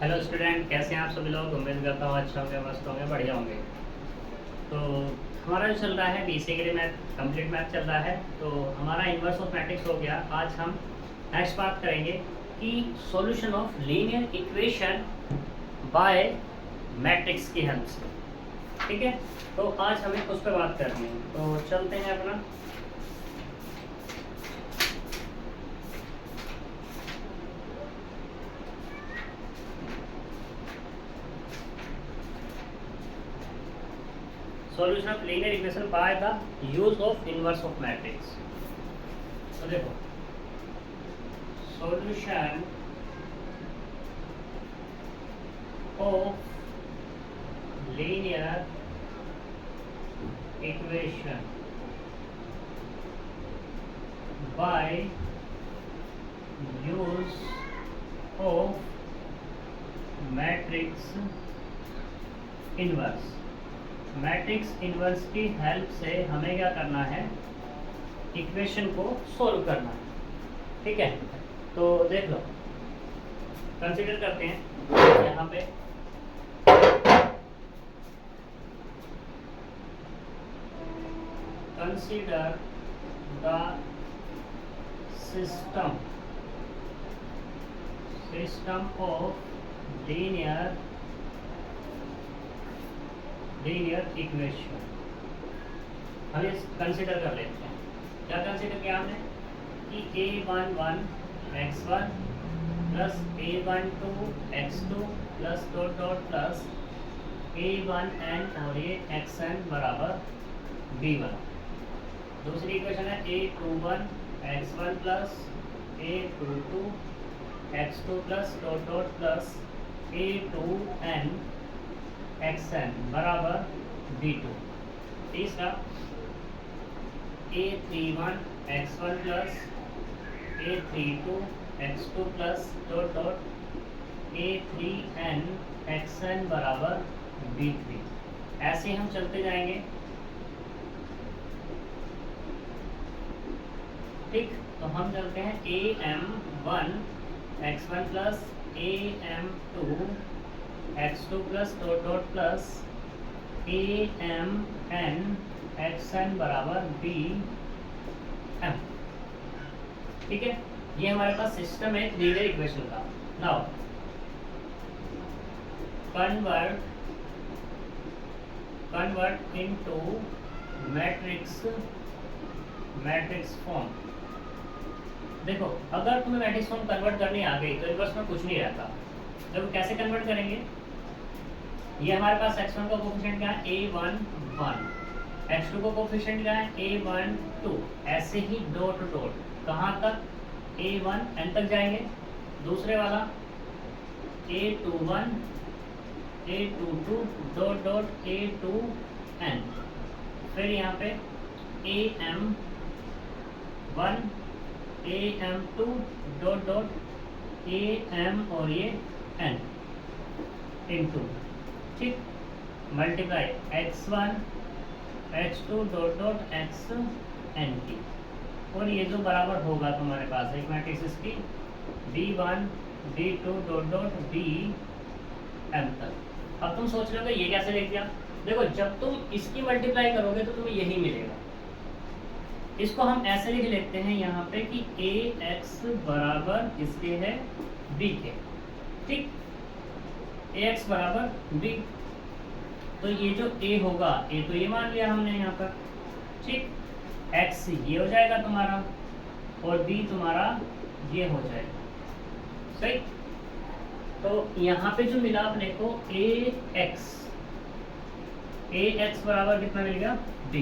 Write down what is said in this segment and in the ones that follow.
Hello student, कैसे हैं आप सभी लोग। उम्मीद करता हूँ अच्छे होंगे, मस्त होंगे, बढ़िया होंगे। तो हमारा जो चल रहा है बीसीए के लिए मैथ, कंप्लीट मैथ चल रहा है। तो हमारा इन्वर्स ऑफ मैट्रिक्स हो गया। आज हम नेक्स्ट बात करेंगे कि solution of linear equation by matrix की हेल्प से। ठीक है, तो आज हमें उस पर बात करनी है। तो चलते हैं अपना। Solution of linear equation by the use of inverse of matrix. तो देखो, solution of linear equation by use of matrix inverse. Matrix inverse की हेल्प से हमें क्या करना है, इक्वेशन को सॉल्व करना है। ठीक है, तो देख लो, कंसीडर करते हैं यहाँ पे consider the system of linear equation. हम इस कंसीडर कर लेते हैं। क्या कंसीडर किया हमने कि a11 x1 plus a12 x2 plus dot dot plus a1n और ये xn बराबर b1। दूसरी इक्वेशन है a21 x1 plus a22 x2 plus dot dot plus a2n xn बराबर b2। तीसरा a31 x1 plus a32 x2 plus dot dot a3n xn बराबर b3। ऐसे ही हम चलते जाएंगे। ठीक, तो हम चलते हैं am1 x1 plus am2 x2 plus dot dot plus amn xn बराबर bm। ठीक है, ये हमारे पास सिस्टम है लीनियर इक्वेशन का। Now convert into matrix form. देखो, अगर तुम्हें मैट्रिक्स फॉर्म कन्वर्ट करनी आ गई तो इनवर्स में कुछ नहीं रहता। देखो कैसे कन्वर्ट करेंगे। ये हमारे पास x1 का कोफिशिएंट क्या है a11, x2 का कोफिशिएंट क्या है a12। ऐसे ही डॉट डॉट कहाँ तक a1n तक जाएंगे। दूसरे वाला a21 a22 dot dot a2n। फिर यहाँ पे am1 am2 dot dot am और ये n इनटू, ठीक, multiply x1 x2 dot dot xn की। और ये जो बराबर होगा तुम्हारे पास एक मैट्रिक्स इसकी b1 b2 dot dot bm तक। अब तुम सोच रहे हो ये कैसे लिख दिया। देखो, जब तुम इसकी मल्टीप्लाई करोगे तो तुम्हें यही मिलेगा। इसको हम ऐसे लिख लेते हैं यहाँ पे कि ax बराबर इसके है b के। ठीक, ax बराबर b। तो ये जो a होगा, a तो ये मान लिया हमने यहाँ पर। ठीक, x ये हो जाएगा तुम्हारा और b तुम्हारा ये हो जाएगा। सही, तो यहाँ पे जो मिला अपने को ax बराबर कितना मिल गया b।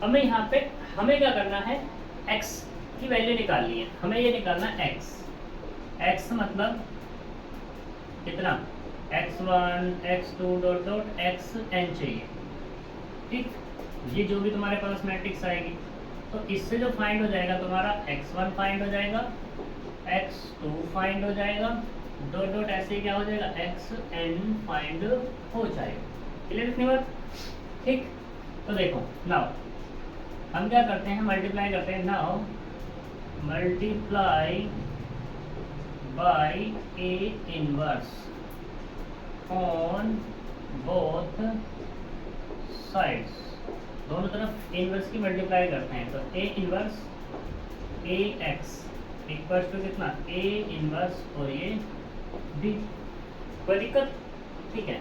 अब मैं यहाँ पे हमें क्या करना है, x की वैल्यू निकालनी है। हमें ये निकालना है x मतलब कितना x1 x2 dot dot xn चाहिए। ठीक, ये जो भी तुम्हारे पास मैट्रिक्स आएगी तो इससे जो फाइंड हो जाएगा तुम्हारा x1 फाइंड हो जाएगा, x2 फाइंड हो जाएगा, डॉट डॉट ऐसे क्या हो जाएगा xn फाइंड हो जाएगा। क्लियर इतनी बात। ठीक, तो देखो नाउ हम क्या करते हैं, मल्टीप्लाई करते हैं। Now multiply by a inverse. On both sides, दोनों तरफ इनवर्स की मल्टीप्लाई करते हैं। तो a inverse a x equals to कितना, ए इनवर्स और ये बी। कोई दिक्कत? ठीक है,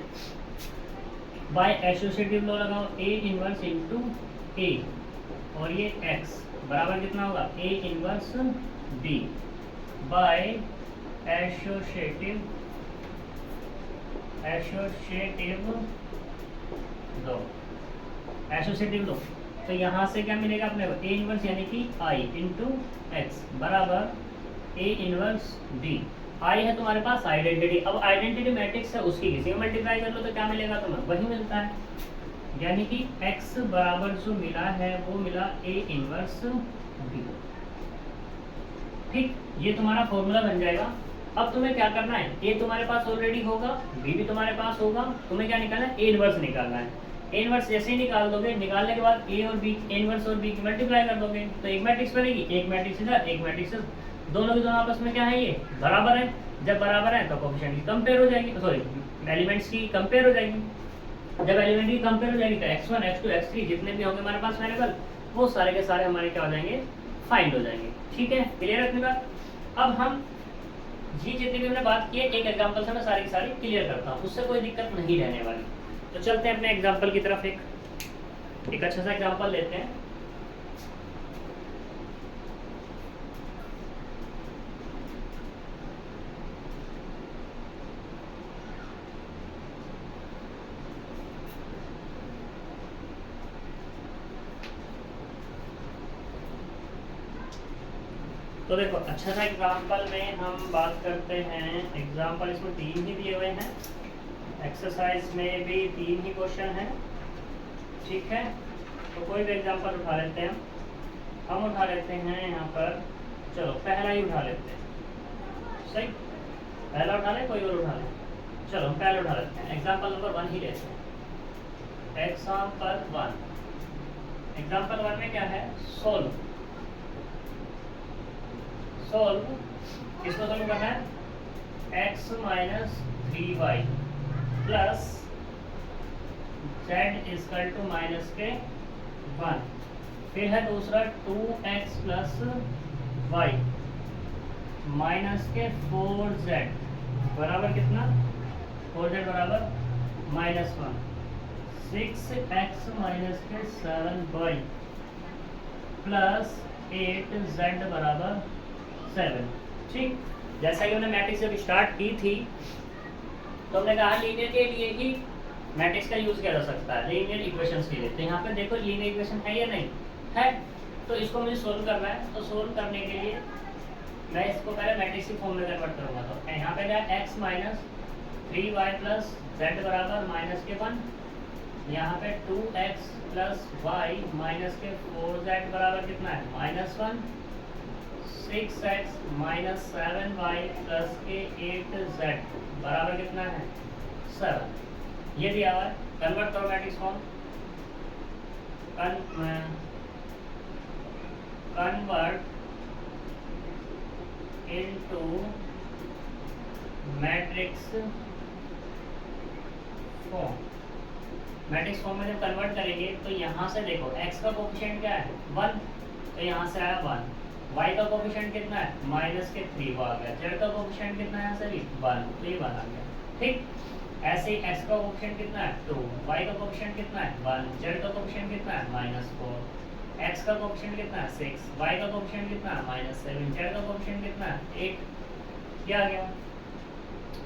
बाय एसोसिएटिव लॉ लगाओ, ए इनवर्स इंटू ए और ये एक्स बराबर कितना होगा, A inverse B by associative law, associative law. तो यहाँ से क्या मिलेगा अपने को, ए इनवर्स यानी कि आई इंटू एक्स बराबर ए इनवर्स बी। आई है तुम्हारे पास आइडेंटिटी, अब आइडेंटिटी मैट्रिक्स है उसकी किसी में मल्टीप्लाई कर लो तो क्या मिलेगा तुम्हें, वही मिलता है। यानी कि x बराबर जो मिला है वो मिला ए इनवर्स बी। ठीक, ये तुम्हारा फॉर्मूला बन जाएगा। अब तुम्हें क्या करना है, ए तुम्हारे पास ऑलरेडी होगा, बी भी तुम्हारे पास होगा, तुम्हें क्या निकालना है, ए इनवर्स निकालना है। ए इनवर्स जैसे ही निकाल दोगे, निकालने के बाद ए और बी, ए इनवर्स और बी की मल्टीप्लाई कर दोगे तो एक मैट्रिक्स बनेगी, एक मैट्रिक्स इधर एक मैट्रिक्स, दोनों के दोनों आपस में क्या है, ये बराबर है। जब बराबर है तो कोएफिशिएंट की कंपेयर हो जाएगी, सॉरी एलिमेंट्स की कंपेयर हो जाएगी। जब एलिमेंट की कंपेयर हो जाएगी तो x1 x2 x3 जितने भी होंगे हमारे पास वेरिएबल, वो सारे के सारे हमारे क्या हो जाएंगे, फाइंड हो जाएंगे। ठीक है, क्लियर है अपनी बात। अब हम जी जितनी भी हमने बात की है, एक एग्जांपल से मैं सारी की सारी क्लियर करता हूँ, उससे कोई दिक्कत नहीं रहने वाली। तो चलते हैं अपने एग्जांपल की तरफ, एक अच्छा सा एग्जांपल लेते हैं। तो देखो अच्छा सा एग्जांपल में हम बात करते हैं, एग्जांपल इसमें 3 ही दिए हुए हैं, एक्सरसाइज में भी 3 ही क्वेश्चन हैं। ठीक है, तो कोई भी एग्जांपल उठा लेते हैं, हम उठा लेते हैं यहाँ पर, चलो पहला ही उठा लेते हैं। सही, पहला उठा ले, कोई और उठा ले, चलो हम पहला उठा लेते हैं, एग्जांपल नंबर 1 ही लेते हैं। एग्जांपल 1 में क्या है, सोल्व किसको सोल्व करना है, x minus 3y plus z equal to minus के 1। फिर है दूसरा 2x प्लस y माइनस के 4z बराबर कितना, 4z बराबर माइनस 1। 6x माइनस के 7y प्लस 8z बराबर 7। ठीक, जैसा कि हमने मैट्रिक्स जब स्टार्ट की थी तो हमने कहा लीनियर के लिए ही मैट्रिक्स का यूज किया जा सकता है, लीनियर इक्वेशंस के लिए। तो यहाँ पे देखो लीनियर इक्वेशन है या नहीं है, तो इसको मुझे सोल्व करना है। तो सोल्व करने के लिए मैं इसको पहले मैट्रिक्स की फॉर्म में कन्वर्ट करूँगा। तो यहाँ पे क्या, x minus 3y plus z बराबर माइनस के 1, यहाँ पे 2x प्लस y माइनस के 4z बराबर कितना है, minus 1। 6x minus 7y plus के 8z बराबर कितना है, 7। ये दिया हुआ है, कन्वर्ट करो matrix form, convert into matrix form. Matrix form में जब कन्वर्ट करेंगे तो यहाँ से देखो x का कोएफिशिएंट क्या है, 1, तो यहाँ से आया 1। y का कोएफिशिएंट कितना है, माइनस के 3 वो आ गया। z का कोएफिशिएंट कितना है, यहाँ से भी 1, तो ये 1 आ गया। ठीक, ऐसे ही x का कोएफिशिएंट कितना है, 2, y का कोएफिशिएंट कितना है, 1, z का कोएफिशिएंट कितना है, माइनस 4, x का कोएफिशिएंट कितना है, 6, y का कोएफिशिएंट कितना है, माइनस 7, z का कोएफिशिएंट कितना है, 8। क्या आ गया,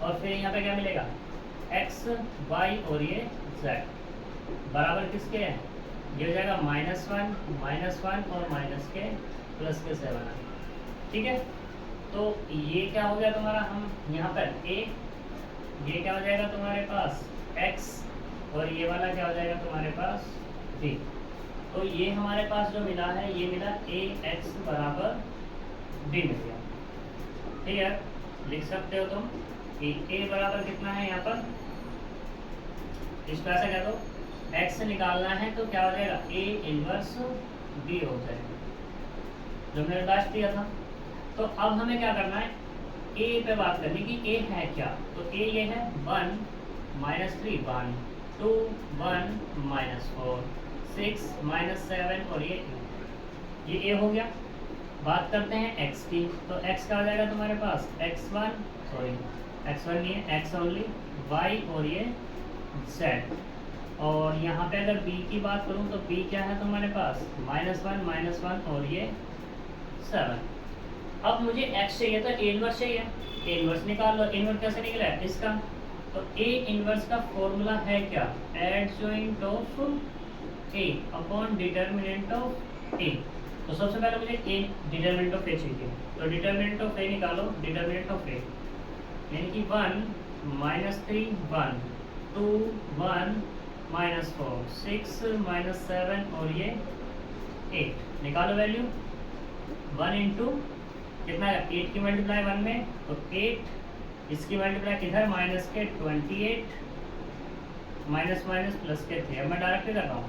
और फिर यहाँ पे क्या मिलेगा, x, y और ये z बराबर किसके हैं, ये हो जाएगा -1 और माइनस के प्लस के 7। ठीक है, तो ये क्या हो गया तुम्हारा, हम यहाँ पर a, ये क्या हो जाएगा तुम्हारे पास x, और ये वाला क्या हो जाएगा तुम्हारे पास b। तो ये हमारे पास जो मिला है, ये मिला ax बराबर b मिल गया। ठीक है, लिख सकते हो तुम कि a बराबर कितना है, यहाँ पर इसको ऐसा कह दो, x निकालना है तो क्या हो जाएगा, a इनवर्स b हो जाएगा, जो मैंने लास्ट दिया था। तो अब हमें क्या करना है, a पे बात करनी कि a है क्या। तो a ये है 1 -3 1 2 1 -4 6 -7 और ये a हो गया। बात करते हैं x की, तो x का आ जाएगा तुम्हारे पास x1 नहीं है x ओनली, y और ये z। और यहाँ पे अगर b की बात करूँ तो b क्या है तुम्हारे पास -1 और ये 7। अब मुझे x चाहिए था, a इनवर्स चाहिए, a इनवर्स निकाल लो। a इनवर्स कैसे निकला है इसका, तो a इनवर्स का फॉर्मूला है क्या, adjoint of a upon determinant of a। तो सबसे पहले मुझे a डिटर्मिनेंट ऑफ a चाहिए, तो डिटर्मिनेंट ऑफ a निकालो, डिटर्मिनेंट ऑफ a यानी कि 1 -3 1 2 1 -4 6 -7 और ये 8 निकालो वैल्यू। 1 इंटू कितना है 8 की मल्टीप्लाई 1 में, तो 8 इसकी मल्टीप्लाई इधर माइनस के 28 माइनस माइनस प्लस के 3। अब मैं डायरेक्ट कर रहा हूँ,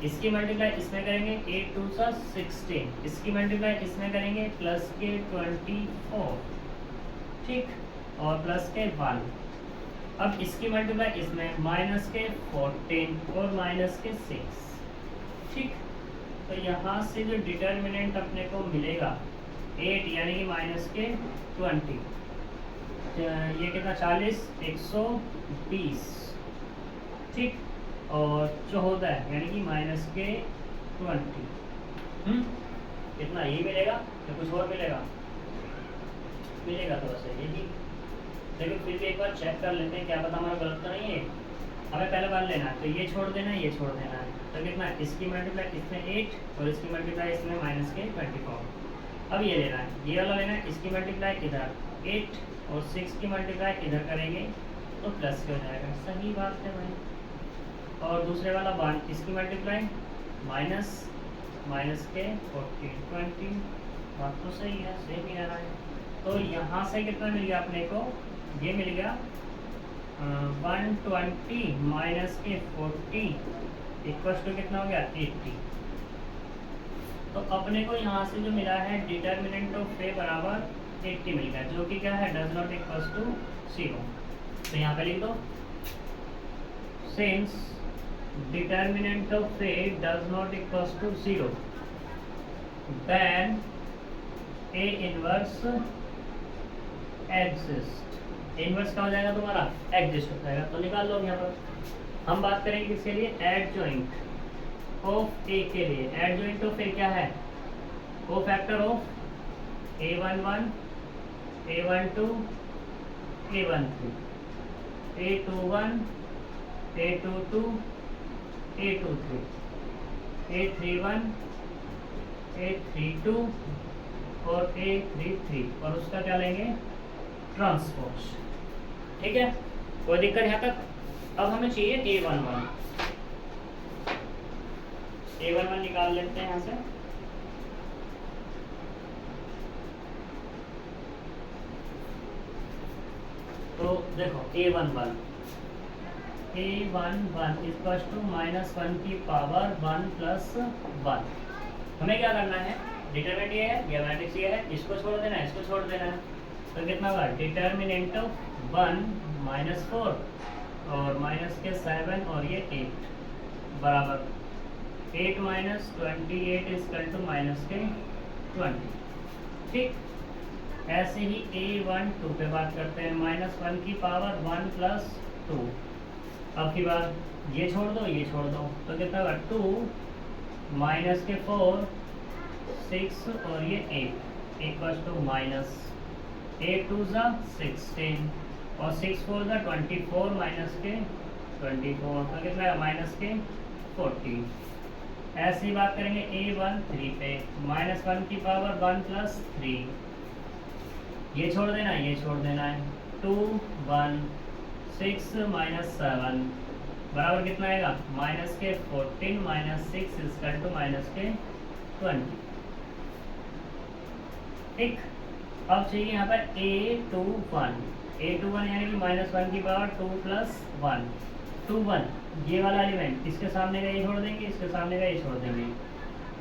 इसकी मल्टीप्लाई इसमें करेंगे 8 2 सा 16, इसकी मल्टीप्लाई इसमें करेंगे प्लस के 24 ठीक, और प्लस के 1। अब इसकी मल्टीप्लाई इसमें माइनस के 14 और माइनस के 6 ठीक। तो यहाँ से जो डिटर्मिनेंट अपने को मिलेगा 8 यानी कि माइनस के 20, ये कितना 40 120 ठीक, और 14 यानी कि माइनस के 20। कितना ये मिलेगा या कुछ और मिलेगा, मिलेगा तो वैसे यही, लेकिन फिर भी एक बार चेक कर लेते हैं, क्या पता हमारा गलत तो नहीं है। हमें पहले बार लेना है, तो ये छोड़ देना है, ये छोड़ देना है, तो कितना इसकी मल्टीप्लाई इसमें 8 और इसकी मल्टीप्लाई इसमें माइनस के 24। अब ये लेना है, ये वाला लेना है, इसकी मल्टीप्लाई इधर 8 और 6 की मल्टीप्लाई इधर करेंगे तो प्लस के हो जाएगा, सही बात है भाई। और दूसरे वाला 1 इसकी मल्टीप्लाई माइनस माइनस के 40 20, बात तो सही है, सेम ही आ रहा है। तो यहाँ से कितना मिल गया अपने को, ये मिल गया 120 माइनस के 40 इक्वल्स टू कितना हो गया 80। तो अपने को यहाँ से जो मिला है डिटर्मिनेंट ऑफ ए बराबर 80 मिल गया, जो कि क्या है डज नॉट इक्वल्स टू 0। तो यहाँ पे लिख दो, since determinant of a does not equals to 0 then a inverse exist. Inverse का हो जाएगा तुम्हारा एग्जिस्ट हो जाएगा, तो निकाल लो। यहाँ पर हम बात करेंगे किसके लिए, एडजॉइंट ऑफ ए के लिए। एडजॉइंट ऑफ ए क्या है, को factor of a11 a12 a13 a21 a22 a23 a31 a32 और a33 और उसका क्या लेंगे ट्रांसपोज, ठीक है, कोई दिक्कत यहाँ तक। अब हमें चाहिए a11 निकाल लेते हैं यहाँ से। तो देखो a11 इक्वल्स टू -1 की पावर 1 + 1। हमें क्या करना है, डिटरमिनेंट ये है, ये मैट्रिक्स ये है, इसको छोड़ देना है, इसको छोड़ देना है, तो कितना होगा डिटर्मिनेंट ऑफ 1 -4 और माइनस के 7 और ये 8 बराबर 8 - 28 इक्वल टू माइनस के 20 ठीक। ऐसे ही a12 पे बात करते हैं, -1 की पावर 1 + 2। अब की बार ये छोड़ दो, ये छोड़ दो, तो कितना होगा 2 माइनस के 4 6 और ये 8 इक्वल्स टू -8 2 ज़ा 16 और 6 4 ज़ा 24 माइनस के 24, तो कितना है माइनस के 40। ऐसे ही बात करेंगे a13 पे, -1 की पावर 1 + 3, ये छोड़ देना है, ये छोड़ देना है, 2 1 6 - 7 बराबर कितना आएगा माइनस के 14 - 6 इक्वल टू माइनस के 20 ठीक। अब चाहिए यहाँ पर a21 यानी कि -1 की पावर 2 + 1 2 1 ये वाला एलिमेंट, इसके सामने का ये छोड़ देंगे, इसके सामने का ये छोड़ देंगे,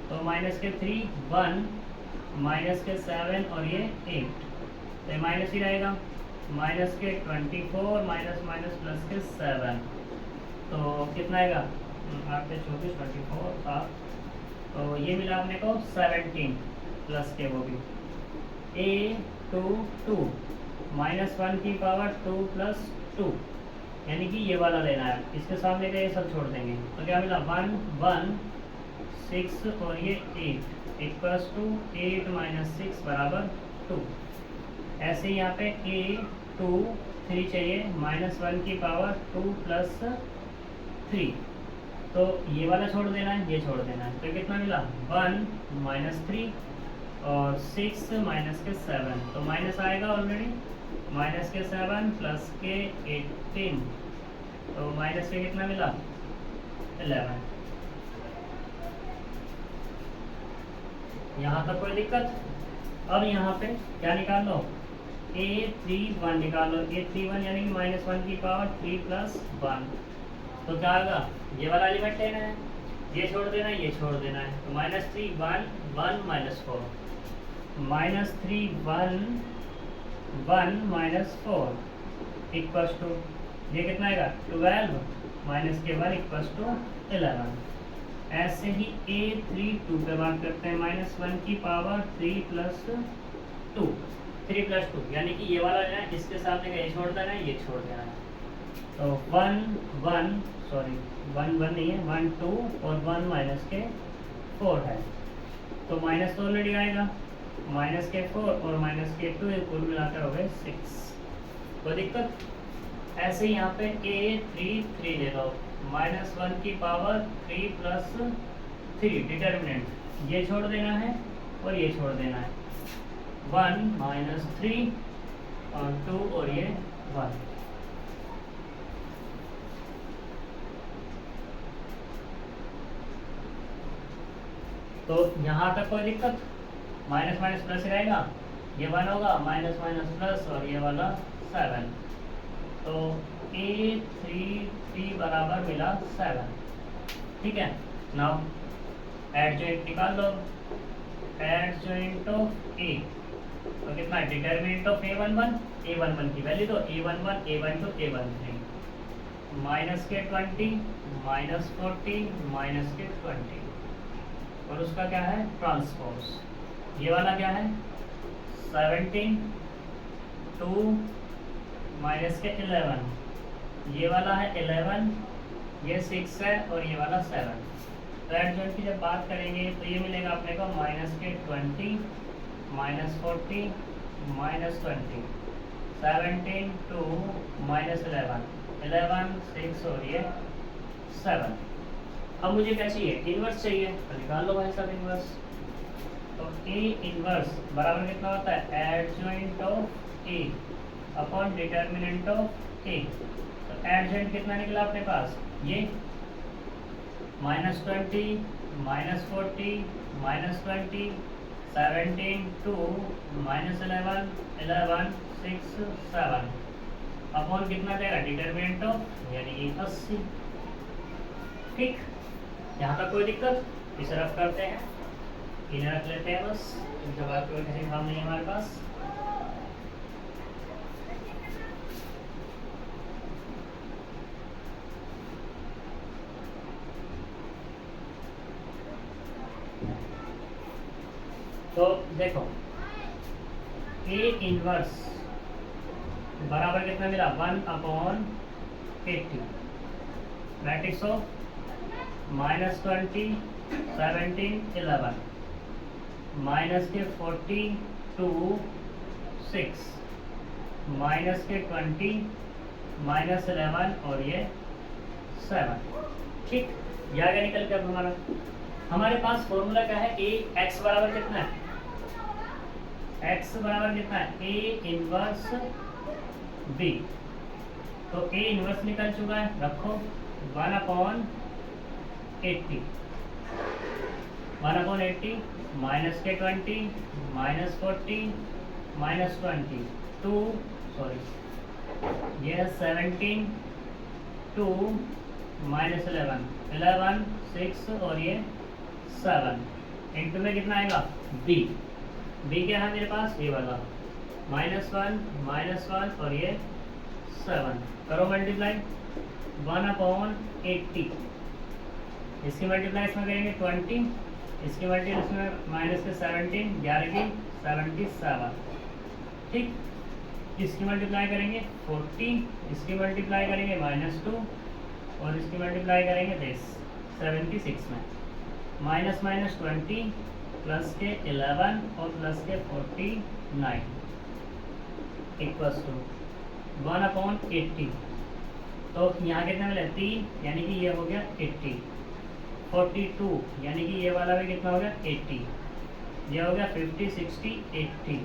तो माइनस के 3 1 माइनस के 7 और ये 8, तो ये माइनस ही रहेगा, माइनस के 24 माइनस माइनस प्लस के 7, तो कितना आएगा 8 से 24 24 था, तो ये मिला अपने को 17 प्लस के वो भी a2 माइनस 1 की पावर 2 प्लस 2, यानी कि ये वाला लेना है। इसके सामने का ये सब छोड़ देंगे, तो क्या मिला 1 1 6 और ये 8 इक्वल्स टू 8 माइनस 6 बराबर 2। ऐसे ही यहाँ पे a2 3 चाहिए, माइनस 1 की पावर 2 प्लस 3, तो ये वाला छोड़ देना है, ये छोड़ देना है, तो कितना मिला 1 माइनस 3 और 6 माइनस के 7, तो माइनस आएगा ऑलरेडी, माइनस के 7 प्लस के 18, तो माइनस के कितना मिला 11। यहाँ तक कोई दिक्कत? अब यहाँ पे क्या निकाल लो, a31 निकाल लो, a31 यानी कि माइनस 1 की पावर 3 प्लस 1, तो क्या आएगा, ये वाला एलिमेंट लेना है, ये छोड़ देना है, ये छोड़ देना है, तो minus 3 1 1 minus 4, minus 3 1 1 minus 4 equals to, ये कितना आएगा 12 माइनस के 1 इक्वल्स टू 11। ऐसे ही a32 पे बात करते हैं, माइनस 1 की पावर 3 प्लस 2, 3 प्लस 2 यानी कि ये वाला जो है इसके सामने का ये छोड़ देना है, ये छोड़ देना है, तो 1 1 सॉरी 1 1 नहीं है, 1 2 और 1 माइनस के 4 है, तो माइनस तो ऑलरेडी आएगा, माइनस के 4 और माइनस के 2 कुल मिलाकर हो गए 6, कोई दिक्कत? ऐसे ही यहाँ पे a33 ले लो, माइनस 1 की पावर 3 प्लस 3 डिटर्मिनेंट, ये छोड़ देना है और ये छोड़ देना है, 1 माइनस 3 और 2 और ये 1। तो यहाँ तक कोई दिक्कत? माइनस माइनस प्लस रहेगा, ये 1 होगा, माइनस माइनस प्लस और ये वाला 7, तो a33 बराबर मिला 7, ठीक है। नाउ एडजॉइंट निकाल लो, एडजॉइंट ऑफ a, तो कितना है डिटर्मिनेंट ऑफ a11 की वैल्यू तो a11 a12 a13, माइनस के 20 माइनस 40 माइनस के 20, और उसका क्या है ट्रांसपोज, ये वाला क्या है 17 2 माइनस के 11, ये वाला है 11, ये 6 है और ये वाला 7, तो एडजॉइंट की जब बात करेंगे तो ये मिलेगा अपने को माइनस के 20 माइनस 40 माइनस 20, 17 2 माइनस 11 6 और ये 7। अब मुझे क्या चाहिए, इन्वर्स चाहिए, तो निकाल लो भाई साहब इन्वर्स, तो a इन्वर्स बराबर कितना होता है adjoint of a upon determinant of a, तो एडजॉइंट कितना निकला अपने पास, ये minus 20 minus 40 minus 20 17 2 minus 11 6 7 upon कितना जाएगा डिटर्मिनेंट ऑफ यानी कि 80, ठीक। यहाँ तक कोई दिक्कत? इसे रफ करते हैं, इन्हें रख लेते हैं बस, इनके बाद कोई किसी काम नहीं है हमारे पास। तो देखो a इनवर्स बराबर कितना मिला 1/80, मैट्रिक्स ऑफ माइनस 20 17 11 माइनस के 40 2 6 माइनस के 20 माइनस 11 और ये 7, ठीक। ये आगे निकल के अब हमारे पास फॉर्मूला क्या है, a x बराबर कितना है, x बराबर कितना है a इनवर्स b, तो a इनवर्स निकल चुका है, रखो 1/80 माइनस के 20 माइनस 40 माइनस 20 2 सॉरी ये 17 2 माइनस 11 6 और ये 7 इंटू में कितना आएगा b क्या है मेरे पास, ये वाला -1 और ये 7, करो मल्टीप्लाई। 1/80, इसकी मल्टीप्लाई इसमें करेंगे 20, इसकी मल्टीप्लाई इसमें माइनस के 17, 11 की 77, ठीक। इसकी मल्टीप्लाई करेंगे 40, इसकी मल्टीप्लाई करेंगे -2 और इसकी मल्टीप्लाई करेंगे दिस 76 में। -20 प्लस के 11 और प्लस के 49 इक्वल्स टू 1/80। तो यहाँ कितने मिले 3, यानी कि ये हो गया 80। 42 यानी कि ये वाला भी कितना हो गया 80, ये हो गया 50, 60, 80।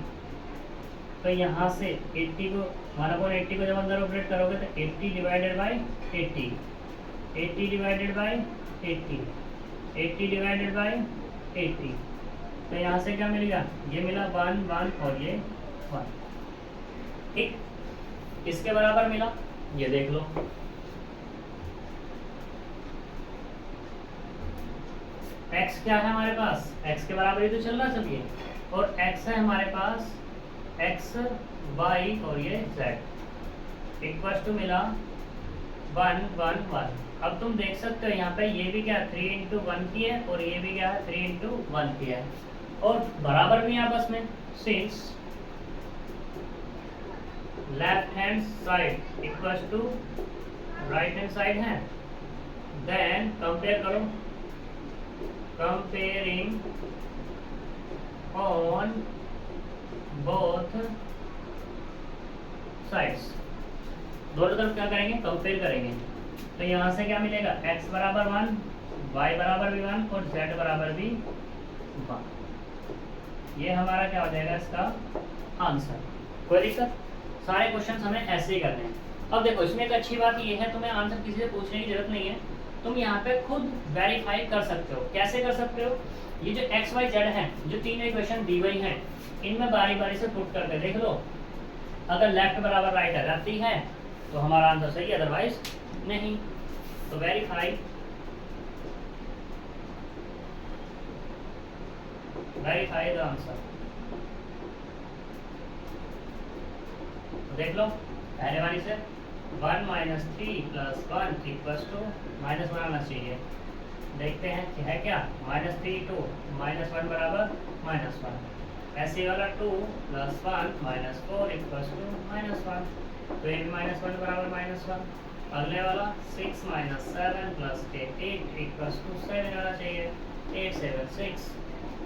तो यहाँ से 80 को 1/80 को जब अंदर ऑपरेट करोगे तो 80 divided by 80, 80 divided by 80, 80 divided by 80। तो यहाँ से क्या मिलेगा, ये मिला 1 1 और ये 1, ठीक। किसके बराबर मिला ये देख लो, x क्या है हमारे पास, x के बराबर ही तो चल रहा चलिए, और x है हमारे पास x y और ये z इक्वल टू मिला 1 1 1। अब तुम देख सकते हो यहाँ पे ये भी क्या 3 इंटू 1 की है और ये भी क्या है 3 इंटू 1 की है, और बराबर भी आपस में। Since left hand side equal to right hand side है, देन कंपेयर करो, कंपेयरिंग ऑन बोथ साइड्स, दोनों तरफ क्या करेंगे कंपेयर करेंगे। तो यहाँ से क्या मिलेगा x बराबर 1, y बराबर भी 1 और z बराबर भी 1। ये हमारा क्या हो जाएगा इसका आंसर। कोई दिक्कत, सारे क्वेश्चन हमें ऐसे ही करने हैं। अब देखो इसमें एक अच्छी बात ये है, तुम्हें आंसर किसी से पूछने की जरूरत नहीं है, तुम यहाँ पे खुद वेरीफाई कर सकते हो। कैसे कर सकते हो, ये जो x y z है, जो तीन इक्वेशन दी गई हैं, इनमें बारी बारी से पुट करके देख लो। अगर लेफ्ट बराबर राइट आ जाती है तो हमारा आंसर सही है, अदरवाइज नहीं। तो वेरीफाई द आंसर। तो देख लो पहले वाली से 1 - 3 + 1 इक्वल्स टू -1 आना चाहिए। देखते हैं कि है क्या, -3 2 -1 बराबर -1। ऐसे वाला 2 + 1 - 4 इक्वल्स टू -1, तो ये भी -1 बराबर -1। अगले वाला 6 - 7 + के 8 इक्वल्स टू 7 आना चाहिए। 8 7 6,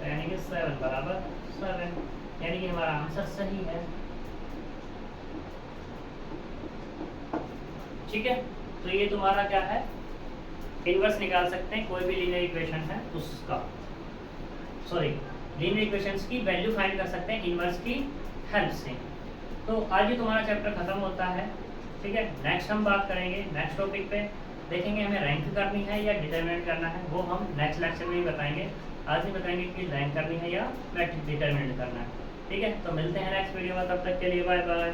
यानी कि 7 बराबर 7, यानी कि हमारा आंसर सही है। ठीक है, तो ये तुम्हारा क्या है, इनवर्स निकाल सकते हैं, कोई भी लीनियर इक्वेशन है उसका, सॉरी लीनियर इक्वेशंस की वैल्यू फाइंड कर सकते हैं इनवर्स की हेल्प से। तो आज ही तुम्हारा चैप्टर खत्म होता है, ठीक है। नेक्स्ट हम बात करेंगे, नेक्स्ट टॉपिक पे देखेंगे हमें रैंक करनी है या डिटरमिनेंट करना है, वो हम नेक्स्ट लेक्चर में ही बताएंगे। आज ही बताएंगे कि रैंक करनी है या डिटरमिनेंट करना है, ठीक है। तो मिलते हैं नेक्स्ट वीडियो में, तब तक के लिए बाय बाय।